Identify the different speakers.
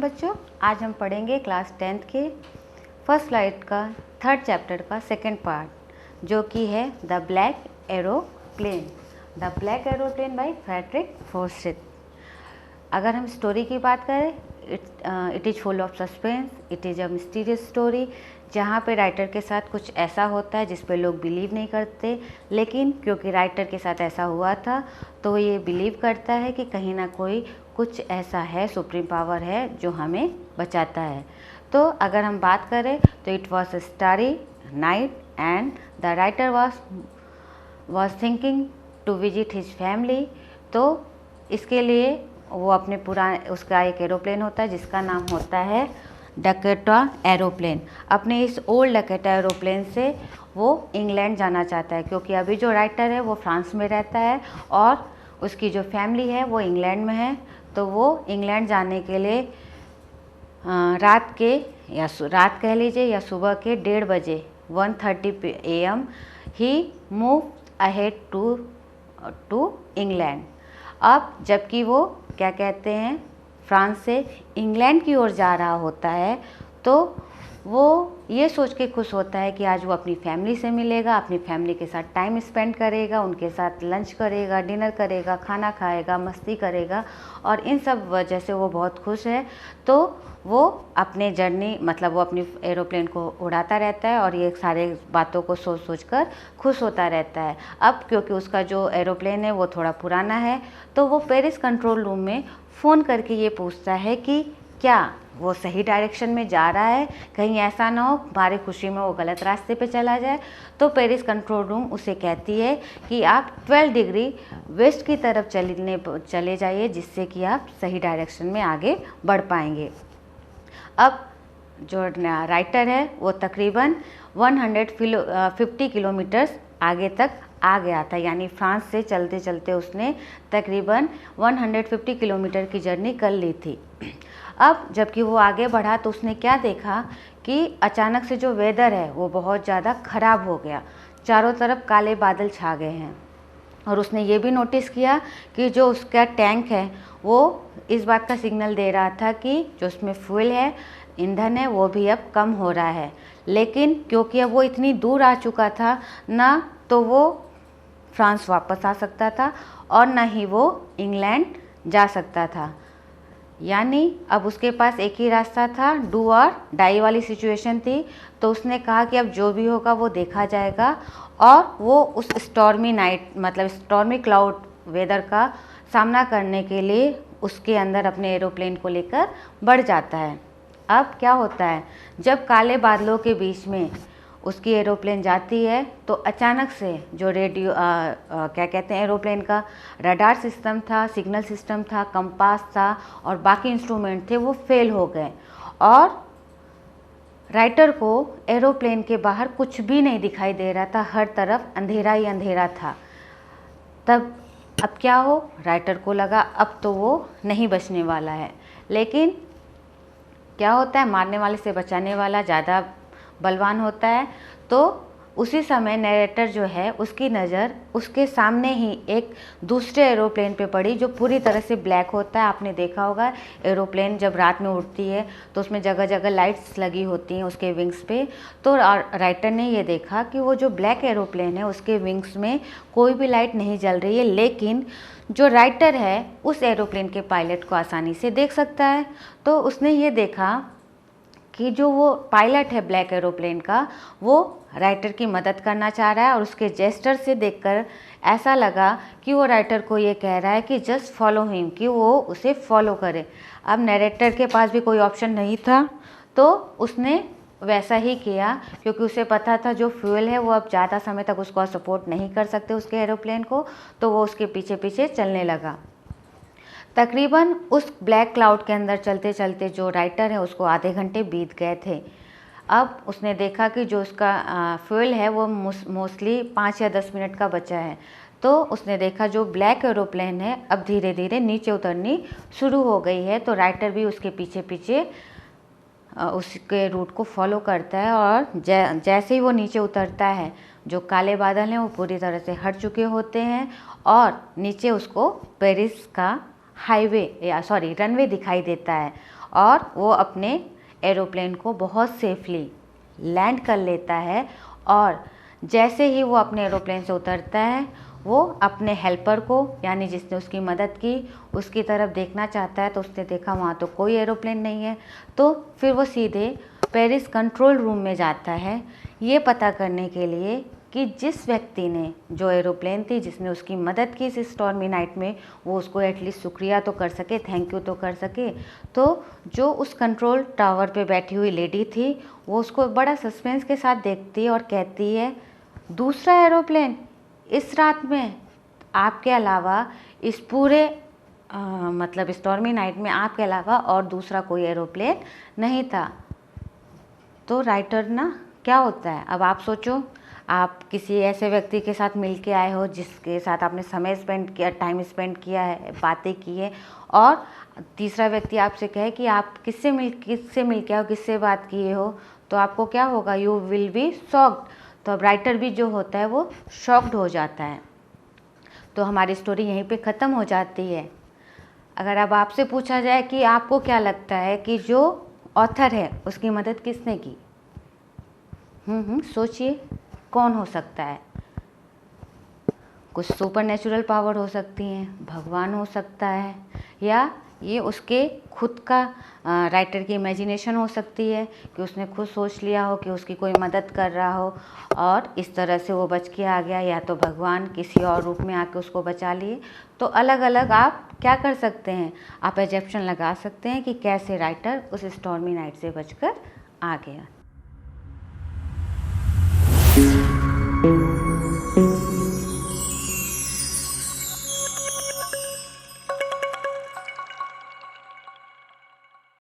Speaker 1: बच्चों, आज हम पढ़ेंगे क्लास 10th के फर्स्ट फ्लाइट का 3rd चैप्टर का 2nd पार्ट, जो कि है the black aeroplane. The black aeroplane by Frederick Forsyth. अगर हम स्टोरी की बात करें, it is full of suspense, it is a mysterious story, जहाँ पे राइटर के साथ कुछ ऐसा होता है जिस पे लोग बिलीव नहीं करते, लेकिन क्योंकि राइटर के साथ ऐसा हुआ था तो ये बिलीव करता है कि कहीं ना कोई कुछ ऐसा है, सुप्रीम पावर है जो हमें बचाता है। तो अगर हम बात करें तो it was a starry night and the writer was thinking to visit his family. तो इसके लिए वो अपने उसका एक एरोप्लेन होता है जिसका नाम होता है डकेटा एरोप्लेन। अपने इस ओल्ड डकेटा एरोप्लेन से वो इंग्लैंड जाना चाहता है, क्योंकि अभी जो राइटर है वो फ्रांस में रहता है और उसकी जो फैमिली है वो इंग्लैंड में है। तो वो इंग्लैंड जाने के लिए रात कह लीजिए या सुबह के 1:30 बजे 1:30 AM ही मूव अहेड टू इंग्लैंड। अब जबकि वो क्या कहते हैं, फ्रांस से इंग्लैंड की ओर जा रहा होता है, तो वो ये सोच के खुश होता है कि आज वो अपनी फैमिली से मिलेगा, अपनी फैमिली के साथ टाइम स्पेंड करेगा, उनके साथ लंच करेगा, डिनर करेगा, खाना खाएगा, मस्ती करेगा, और इन सब वजह से वो बहुत खुश है। तो वो अपने जर्नी वो अपनी एरोप्लेन को उड़ाता रहता है और ये सारे बातों को सोच सोच कर खुश होता रहता है। अब क्योंकि उसका जो एरोप्लेन है वो थोड़ा पुराना है, तो वो पेरिस कंट्रोल रूम में फ़ोन करके ये पूछता है कि क्या वो सही डायरेक्शन में जा रहा है, कहीं ऐसा ना हो हमारी खुशी में वो गलत रास्ते पे चला जाए। तो पेरिस कंट्रोल रूम उसे कहती है कि आप 12 डिग्री वेस्ट की तरफ चले जाइए, जिससे कि आप सही डायरेक्शन में आगे बढ़ पाएंगे। अब जो राइटर है वो तकरीबन 150 किलोमीटर्स आगे तक आ गया था, यानी फ्रांस से चलते चलते उसने तकरीबन 150 किलोमीटर की जर्नी कर ली थी। अब जबकि वो आगे बढ़ा तो उसने क्या देखा कि अचानक से जो वेदर है वो बहुत ज़्यादा ख़राब हो गया, चारों तरफ काले बादल छा गए हैं। और उसने ये भी नोटिस किया कि जो उसका टैंक है वो इस बात का सिग्नल दे रहा था कि जो उसमें फ्यूल है, ईंधन है, वो भी अब कम हो रहा है। लेकिन क्योंकि अब वो इतनी दूर आ चुका था, ना तो वो फ्रांस वापस आ सकता था और ना ही वो इंग्लैंड जा सकता था, यानी अब उसके पास एक ही रास्ता था, डू और डाई वाली सिचुएशन थी। तो उसने कहा कि अब जो भी होगा वो देखा जाएगा, और वो उस स्टॉर्मी क्लाउड वेदर का सामना करने के लिए उसके अंदर अपने एरोप्लेन को लेकर बढ़ जाता है। अब क्या होता है, जब काले बादलों के बीच में उसकी एरोप्लेन जाती है तो अचानक से जो रेडियो क्या कहते हैं, एरोप्लेन का रडार सिस्टम था, सिग्नल सिस्टम था, कंपास था और बाकी इंस्ट्रूमेंट थे, वो फेल हो गए और राइटर को एरोप्लेन के बाहर कुछ भी नहीं दिखाई दे रहा था, हर तरफ अंधेरा ही अंधेरा था। तब अब क्या हो, राइटर को लगा अब तो वो नहीं बचने वाला है। लेकिन क्या होता है, मारने वाले से बचाने वाला ज़्यादा बलवान होता है। तो उसी समय नरेटर जो है उसकी नज़र उसके सामने ही एक दूसरे एरोप्लेन पे पड़ी जो पूरी तरह से ब्लैक होता है। आपने देखा होगा एरोप्लेन जब रात में उड़ती है तो उसमें जगह जगह लाइट्स लगी होती हैं उसके विंग्स पे। तो राइटर ने ये देखा कि वो जो ब्लैक एरोप्लेन है उसके विंग्स में कोई भी लाइट नहीं जल रही है, लेकिन जो राइटर है उस एरोप्लेन के पायलट को आसानी से देख सकता है। तो उसने ये देखा कि जो वो पायलट है ब्लैक एरोप्लेन का, वो राइटर की मदद करना चाह रहा है, और उसके जेस्चर से देखकर ऐसा लगा कि वो राइटर को ये कह रहा है कि जस्ट फॉलो हिम, कि वो उसे फॉलो करे। अब नरेटर के पास भी कोई ऑप्शन नहीं था, तो उसने वैसा ही किया, क्योंकि उसे पता था जो फ्यूल है वो अब ज़्यादा समय तक उसको सपोर्ट नहीं कर सकते उसके एरोप्लेन को। तो वो उसके पीछे पीछे चलने लगा। तकरीबन उस ब्लैक क्लाउड के अंदर चलते चलते जो राइटर है उसको आधे घंटे बीत गए थे। अब उसने देखा कि जो उसका फ्यूल है वो मोस्टली 5 या 10 मिनट का बचा है। तो उसने देखा जो ब्लैक एरोप्लेन है अब धीरे धीरे नीचे उतरनी शुरू हो गई है। तो राइटर भी उसके पीछे पीछे उसके रूट को फॉलो करता है, और जैसे ही वो नीचे उतरता है जो काले बादल हैं वो पूरी तरह से हट चुके होते हैं, और नीचे उसको पेरिस का रनवे दिखाई देता है। और वो अपने एरोप्लेन को बहुत सेफली लैंड कर लेता है। और जैसे ही वो अपने एरोप्लेन से उतरता है, वो अपने हेल्पर को, यानी जिसने उसकी मदद की, उसकी तरफ देखना चाहता है, तो उसने देखा वहाँ तो कोई एरोप्लेन नहीं है। तो फिर वो सीधे पेरिस कंट्रोल रूम में जाता है, ये पता करने के लिए कि जिस व्यक्ति ने, जो एरोप्लेन थी जिसने उसकी मदद की इस स्टॉर्मी नाइट में, वो उसको एटलीस्ट शुक्रिया तो कर सके, थैंक यू तो कर सके। तो जो उस कंट्रोल टावर पे बैठी हुई लेडी थी, वो उसको बड़ा सस्पेंस के साथ देखती है और कहती है, दूसरा एरोप्लेन इस रात में आपके अलावा, इस पूरे मतलब स्टॉर्मी नाइट में आपके अलावा और दूसरा कोई एरोप्लेन नहीं था। तो राइटर ना, क्या होता है, अब आप सोचो, आप किसी ऐसे व्यक्ति के साथ मिल के आए हो जिसके साथ आपने समय स्पेंड किया, टाइम स्पेंड किया है, बातें की है, और तीसरा व्यक्ति आपसे कहे कि आप किससे मिल के आओ, किससे बात किए हो, तो आपको क्या होगा, यू विल बी शॉक्ड। तो अब राइटर भी जो होता है वो शॉक्ड हो जाता है। तो हमारी स्टोरी यहीं पे ख़त्म हो जाती है। अगर अब आपसे पूछा जाए कि आपको क्या लगता है कि जो ऑथर है उसकी मदद किसने की, सोचिए कौन हो सकता है। कुछ सुपर नेचुरल पावर हो सकती हैं, भगवान हो सकता है, या ये उसके खुद का राइटर की इमेजिनेशन हो सकती है कि उसने खुद सोच लिया हो कि उसकी कोई मदद कर रहा हो और इस तरह से वो बच के आ गया, या तो भगवान किसी और रूप में आके उसको बचा लिए। तो अलग अलग आप क्या कर सकते हैं, आप एजम्पशन लगा सकते हैं कि कैसे राइटर उस स्टॉर्मी नाइट से बचकर आ गया।